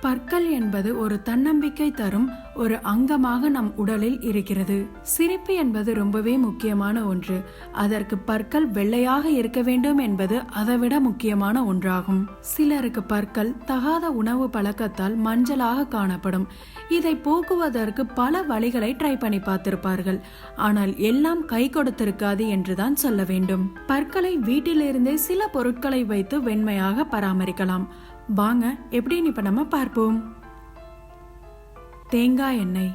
பற்கள் என்பது ஒரு தன்னம்பிக்கை தரும் ஒரு அங்கமாக நம் உடலில் இருக்கிறது. சிரிப்பு என்பது ரொம்பவே முக்கியமான ஒன்று. அதற்கு பற்கள் வெள்ளையாக இருக்க வேண்டும் என்பது அதைவிட முக்கியமான ஒன்றாகும். சிலருக்கு பற்கள் தகாத உணவு பழக்கத்தால் மஞ்சளாக காணப்படும். இதை போக்குவதற்கு பல வழிகளை ட்ரை பண்ணி பார்த்திருப்பார்கள். ஆனால் எல்லாம் கை கொடுத்திருக்காது என்றுதான் சொல்ல வேண்டும். பற்களை வீட்டிலிருந்தே சில பொருட்களை வைத்து வெண்மையாக பராமரிக்கலாம். வாங்க எப்படின்னு இப்ப நம்ம பார்ப்போம். தேங்காய் எண்ணெய்.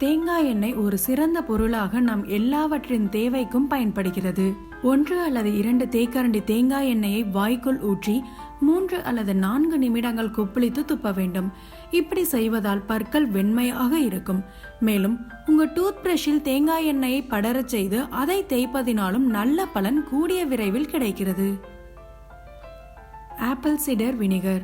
தேங்காய் எண்ணெய் ஒரு சிறந்த பொருளாக நம் எல்லாவற்றின் தேவைக்கும் பயன்படுகிறது. 1 அல்லது 2 தேக்கரண்டி தேங்காய் எண்ணெயை வாய்க்குள் ஊற்றி 3 அல்லது 4 நிமிடங்கள் கொப்பளித்து துப்ப வேண்டும். இப்படி செய்வதால் பற்கள் வெண்மையாக இருக்கும். மேலும் உங்க டூத் பிரஷில் தேங்காய் எண்ணெயை படரச் செய்து அதை தேய்ப்பதினாலும் நல்ல பலன் கூடிய விரைவில் கிடைக்கிறது. Apple cider vinegar.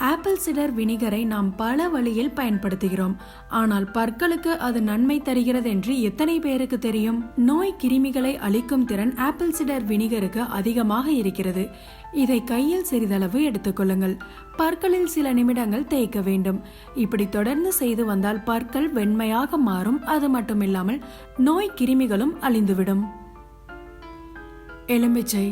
Apple cider வினிகரை நாம் பல வழியில் பயன்படுத்துகிறோம். ஆனால் பற்களுக்கு அது நன்மை தருகிறது என்று எத்தனை பேருக்கு தெரியும்? நோய் கிருமிகளை அழிக்கும் திறன் ஆப்பிள் சிடர் வினிகருக்கு அதிகமாக இருக்கிறது. இதை கையில் சிறிதளவு எடுத்துக்கொள்ளுங்கள். பற்களில் சில நிமிடங்கள் தேய்க்க வேண்டும். இப்படி தொடர்ந்து செய்து வந்தால் பற்கள் வெண்மையாக மாறும். அது மட்டுமில்லாமல் நோய் கிருமிகளும் அழிந்துவிடும். எலுமிச்சை.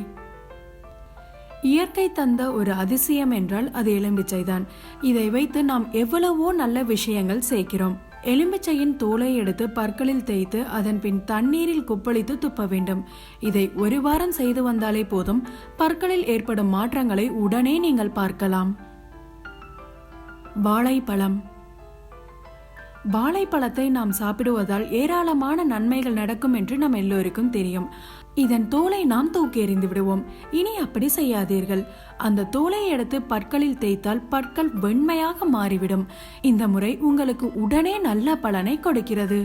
இயற்கை தந்த ஒரு அதிசயம் என்றால் அது எலும்பிச்சை தான். இதை வைத்து நாம் எவ்வளவோ நல்ல விஷயங்கள் சேர்க்கிறோம். எலும்பிச்சையின் தோலை எடுத்து பற்களில் தேய்த்து அதன் பின் தண்ணீரில் கொப்பளித்து துப்ப வேண்டும். இதை 1 வாரம் செய்து வந்தாலே போதும். பற்களில் ஏற்படும் மாற்றங்களை உடனே நீங்கள் பார்க்கலாம். வாழைப்பழம். வாழைப்பழத்தை நாம் சாப்பிடுவதால் ஏராளமான நன்மைகள் நடக்கும் என்று நம் எல்லோருக்கும் தெரியும். இதன் தோலை நாம் தூக்கி எறிந்து விடுவோம். இனி அப்படி செய்யாதீர்கள். அந்த தோலை எடுத்து பற்களில் தேய்த்தால் பற்கள் வெண்மையாக மாறிவிடும். இந்த முறை உங்களுக்கு உடனே நல்ல பலனை கொடுக்கிறது.